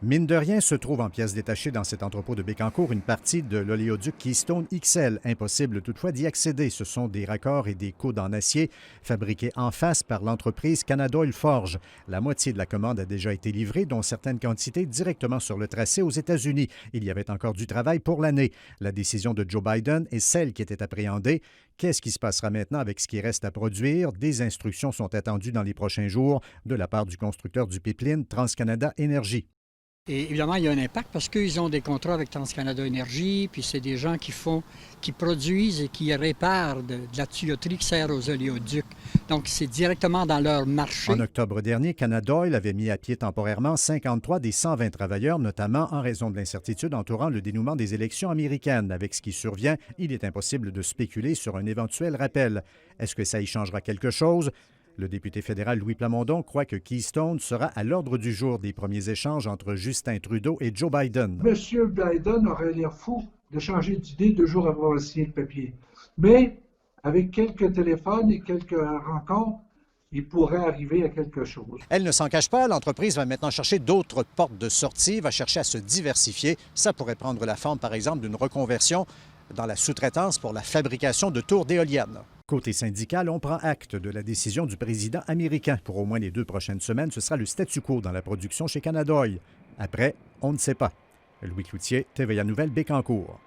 Mine de rien, se trouve en pièces détachées dans cet entrepôt de Bécancour une partie de l'oléoduc Keystone XL. Impossible toutefois d'y accéder. Ce sont des raccords et des coudes en acier fabriqués en face par l'entreprise Canadoil Forge. La moitié de la commande a déjà été livrée, dont certaines quantités directement sur le tracé aux États-Unis. Il y avait encore du travail pour l'année. La décision de Joe Biden est celle qui était appréhendée. Qu'est-ce qui se passera maintenant avec ce qui reste à produire? Des instructions sont attendues dans les prochains jours de la part du constructeur du pipeline TransCanada Énergie. Et évidemment, il y a un impact parce qu'ils ont des contrats avec TransCanada Énergie, puis c'est des gens qui produisent et qui réparent de la tuyauterie qui sert aux oléoducs. Donc, c'est directement dans leur marché. En octobre dernier, Canadoil avait mis à pied temporairement 53 des 120 travailleurs, notamment en raison de l'incertitude entourant le dénouement des élections américaines. Avec ce qui survient, il est impossible de spéculer sur un éventuel rappel. Est-ce que ça y changera quelque chose? Le député fédéral Louis Plamondon croit que Keystone sera à l'ordre du jour des premiers échanges entre Justin Trudeau et Joe Biden. M. Biden aurait l'air fou de changer d'idée 2 jours avant avoir signé le papier. Mais avec quelques téléphones et quelques rencontres, il pourrait arriver à quelque chose. Elle ne s'en cache pas, l'entreprise va maintenant chercher d'autres portes de sortie, va chercher à se diversifier. Ça pourrait prendre la forme, par exemple, d'une reconversion dans la sous-traitance pour la fabrication de tours d'éoliennes. Côté syndical, on prend acte de la décision du président américain. Pour au moins les 2 prochaines semaines, ce sera le statu quo dans la production chez Canadoil. Après, on ne sait pas. Louis Cloutier, TVA Nouvelles, Bécancour.